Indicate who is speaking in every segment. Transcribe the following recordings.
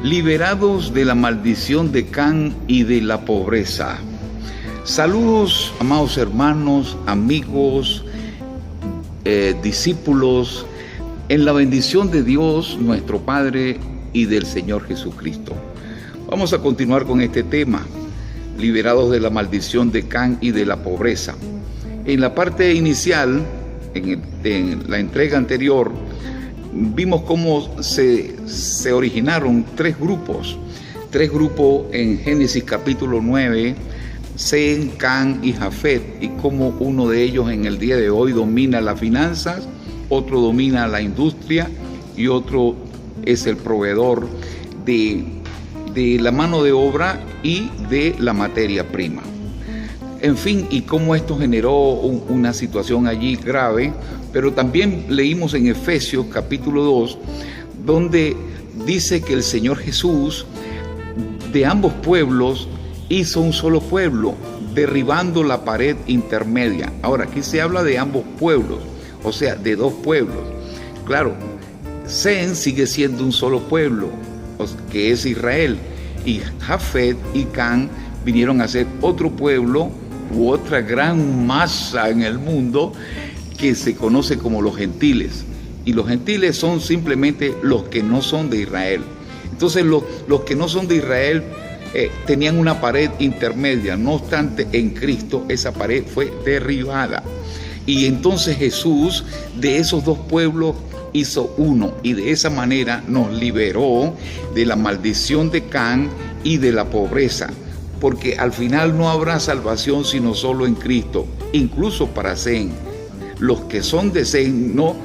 Speaker 1: liberados de la maldición de Can y de la pobreza. Saludos, amados hermanos, amigos, discípulos, en la bendición de Dios, nuestro Padre, y del Señor Jesucristo. Vamos a continuar con este tema, liberados de la maldición de Can y de la pobreza. En la parte inicial, en la entrega anterior, vimos cómo se originaron tres grupos en Génesis capítulo 9, Sem, Can y Jafet, y cómo uno de ellos en el día de hoy domina las finanzas, otro domina la industria y otro es el proveedor de la mano de obra y de la materia prima. En fin, y cómo esto generó una situación allí grave, pero también leímos en Efesios capítulo 2, donde dice que el Señor Jesús de ambos pueblos hizo un solo pueblo, derribando la pared intermedia. Ahora, aquí se habla de ambos pueblos, o sea, de dos pueblos. Claro, Sem sigue siendo un solo pueblo, que es Israel, y Jafet y Can vinieron a ser otro pueblo u otra gran masa en el mundo que se conoce como los gentiles. Y los gentiles son simplemente los que no son de Israel. Entonces los que no son de Israel tenían una pared intermedia. No obstante, en Cristo esa pared fue derribada. Y entonces Jesús de esos dos pueblos hizo uno, y de esa manera nos liberó de la maldición de Can y de la pobreza, porque al final no habrá salvación sino solo en Cristo, incluso para Sem. Los que son de Sem no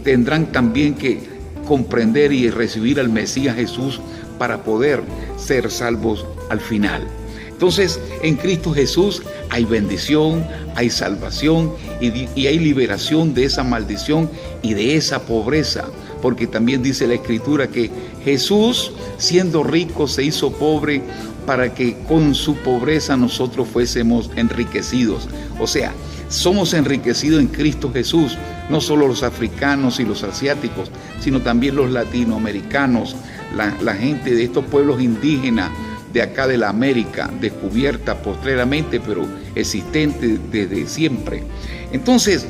Speaker 1: tendrán también que comprender y recibir al Mesías Jesús para poder ser salvos al final. Entonces, en Cristo Jesús hay bendición, hay salvación y hay liberación de esa maldición y de esa pobreza, porque también dice la Escritura que Jesús, siendo rico, se hizo pobre para que con su pobreza nosotros fuésemos enriquecidos. O sea, somos enriquecidos en Cristo Jesús, no solo los africanos y los asiáticos, sino también los latinoamericanos, la gente de estos pueblos indígenas de acá de la América, descubierta postreramente, pero existente desde siempre. Entonces,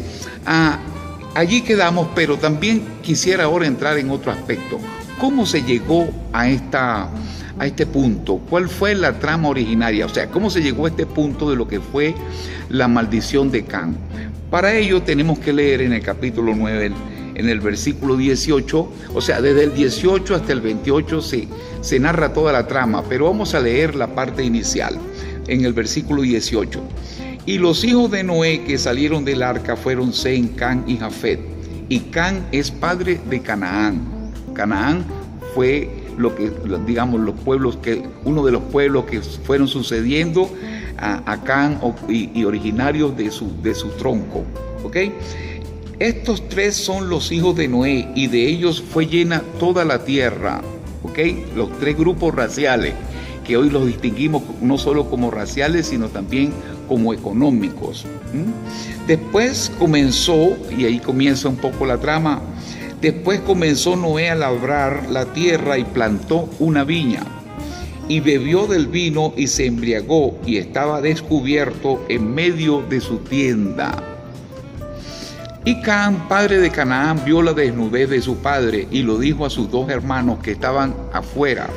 Speaker 1: allí quedamos, pero también quisiera ahora entrar en otro aspecto. ¿Cómo se llegó a este punto? ¿Cuál fue la trama originaria? O sea, ¿cómo se llegó a este punto de lo que fue la maldición de Can? Para ello tenemos que leer en el capítulo 9, en el versículo 18, o sea, desde el 18 hasta el 28 se narra toda la trama, pero vamos a leer la parte inicial, en el versículo 18. Y los hijos de Noé que salieron del arca fueron Sem, Can y Jafet. Y Can es padre de Canaán. Canaán fue uno de los pueblos que fueron sucediendo a Can y originarios de su tronco. ¿Ok? Estos tres son los hijos de Noé, y de ellos fue llena toda la tierra. ¿Ok? Los tres grupos raciales, que hoy los distinguimos no solo como raciales, sino también como económicos. Después comenzó, y ahí comienza un poco la trama, después comenzó Noé a labrar la tierra y plantó una viña, y bebió del vino y se embriagó, y estaba descubierto en medio de su tienda. Y Can, padre de Canaán, vio la desnudez de su padre y lo dijo a sus dos hermanos que estaban afuera.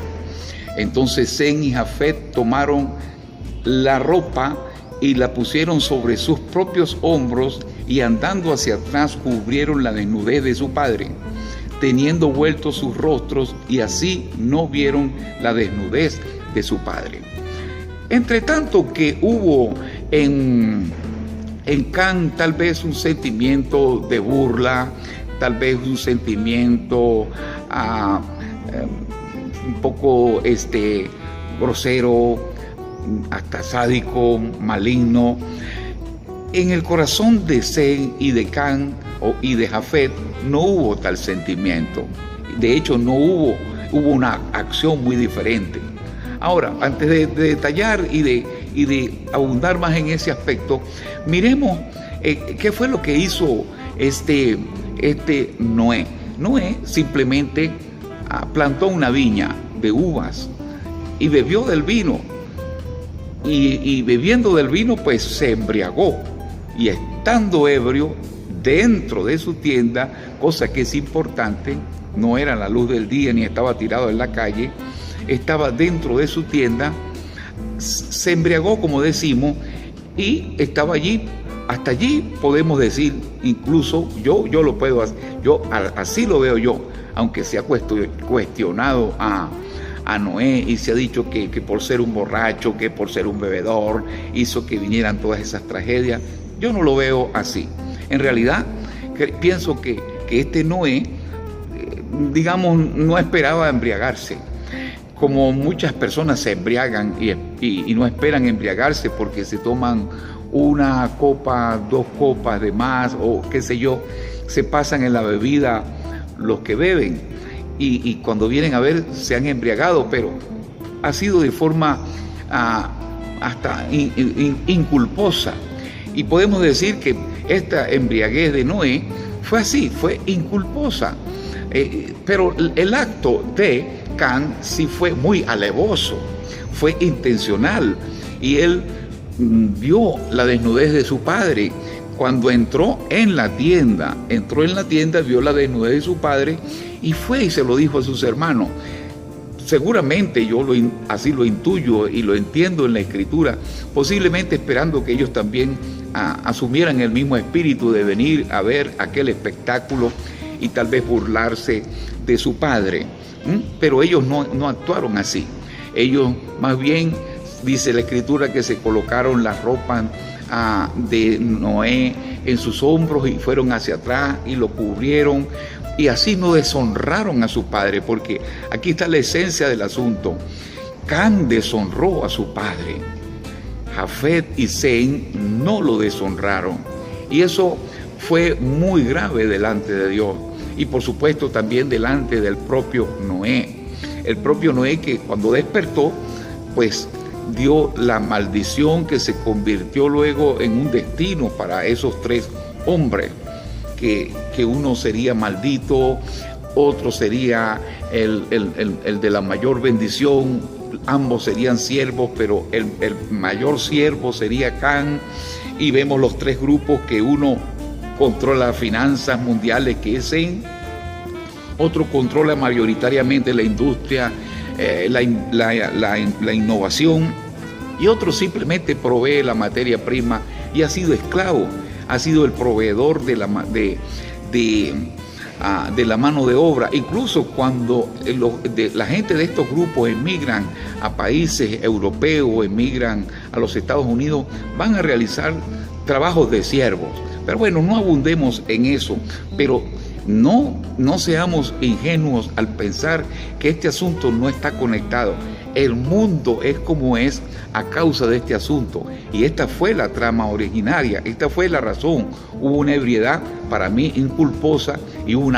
Speaker 1: Entonces Sem y Jafet tomaron la ropa y la pusieron sobre sus propios hombros, y andando hacia atrás cubrieron la desnudez de su padre, teniendo vueltos sus rostros, y así no vieron la desnudez de su padre. Entre tanto que hubo en Can tal vez un sentimiento de burla, tal vez un sentimiento un poco grosero, hasta sádico, maligno. En el corazón de Sem y de Can y de Jafet no hubo tal sentimiento. De hecho, no hubo una acción muy diferente. Ahora, antes de detallar y de abundar más en ese aspecto, miremos qué fue lo que hizo Noé. Noé simplemente plantó una viña. de uvas y bebió del vino. Y bebiendo del vino, pues se embriagó. Y estando ebrio dentro de su tienda, cosa que es importante, no era la luz del día ni estaba tirado en la calle, estaba dentro de su tienda, se embriagó, como decimos, y estaba allí. Hasta allí podemos decir, incluso yo lo puedo hacer, así lo veo yo, aunque se ha cuestionado a Noé y se ha dicho que por ser un borracho, que por ser un bebedor, hizo que vinieran todas esas tragedias. Yo no lo veo así. En realidad, pienso que este Noé, digamos, no esperaba embriagarse. Como muchas personas se embriagan y no esperan embriagarse porque se toman una copa, 2 copas de más o qué sé yo, se pasan en la bebida los que beben y cuando vienen a ver se han embriagado, pero ha sido de forma hasta inculposa. Y podemos decir que esta embriaguez de Noé fue así, fue inculposa. Pero el acto de Can sí fue muy alevoso, fue intencional. Y él vio la desnudez de su padre. Cuando entró en la tienda, vio la desnudez de su padre y fue y se lo dijo a sus hermanos. Seguramente así lo intuyo y lo entiendo en la Escritura, posiblemente esperando que ellos también asumieran el mismo espíritu de venir a ver aquel espectáculo y tal vez burlarse de su padre. Pero ellos no actuaron así. Ellos más bien, dice la Escritura, que se colocaron las ropas de Noé en sus hombros y fueron hacia atrás y lo cubrieron. Y así no deshonraron a su padre, porque aquí está la esencia del asunto. Can deshonró a su padre. Jafet y Sem no lo deshonraron. Y eso fue muy grave delante de Dios. Y por supuesto también delante del propio Noé. El propio Noé, que cuando despertó, pues dio la maldición que se convirtió luego en un destino para esos 3 hombres. Que uno sería maldito, otro sería el de la mayor bendición, ambos serían siervos, pero el mayor siervo sería Can, y vemos los 3 grupos, que uno controla las finanzas mundiales, que es Sem, otro controla mayoritariamente la industria, la innovación, y otro simplemente provee la materia prima y ha sido esclavo. Ha sido el proveedor de la mano de obra. Incluso cuando la gente de estos grupos emigran a países europeos, emigran a los Estados Unidos, van a realizar trabajos de siervos. Pero bueno, no abundemos en eso, pero no seamos ingenuos al pensar que este asunto no está conectado. El mundo es como es a causa de este asunto, y esta fue la trama originaria, esta fue la razón. Hubo una ebriedad para mí inculposa y un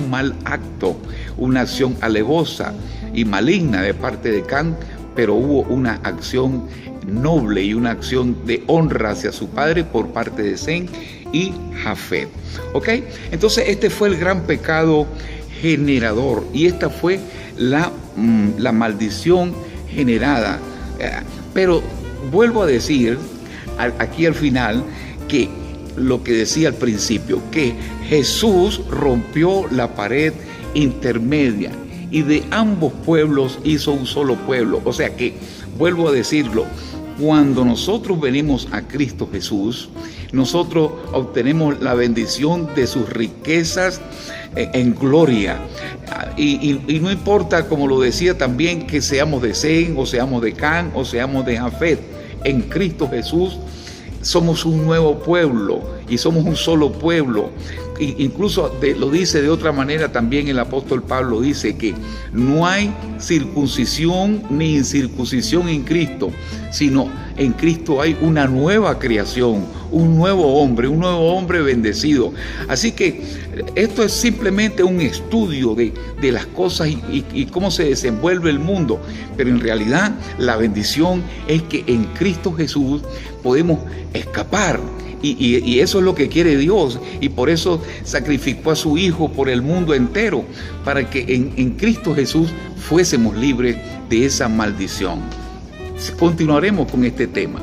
Speaker 1: mal acto, una acción alevosa y maligna de parte de Can, pero hubo una acción noble y una acción de honra hacia su padre por parte de Sem y Jafet. ¿Ok? Entonces este fue el gran pecado generador y esta fue la maldición generada. Pero vuelvo a decir aquí al final que lo que decía al principio, que Jesús rompió la pared intermedia y de ambos pueblos hizo un solo pueblo. O sea que, vuelvo a decirlo, cuando nosotros venimos a Cristo Jesús, nosotros obtenemos la bendición de sus riquezas en gloria. Y no importa, como lo decía también, que seamos de Sem, o seamos de Can, o seamos de Jafet. En Cristo Jesús somos un nuevo pueblo y somos un solo pueblo. Incluso lo dice de otra manera también el apóstol Pablo, dice que no hay circuncisión ni incircuncisión en Cristo, sino en Cristo hay una nueva creación, un nuevo hombre bendecido. Así que esto es simplemente un estudio de las cosas y cómo se desenvuelve el mundo, pero en realidad la bendición es que en Cristo Jesús podemos escapar Y eso es lo que quiere Dios, y por eso sacrificó a su Hijo por el mundo entero, para que en Cristo Jesús fuésemos libres de esa maldición. Continuaremos con este tema.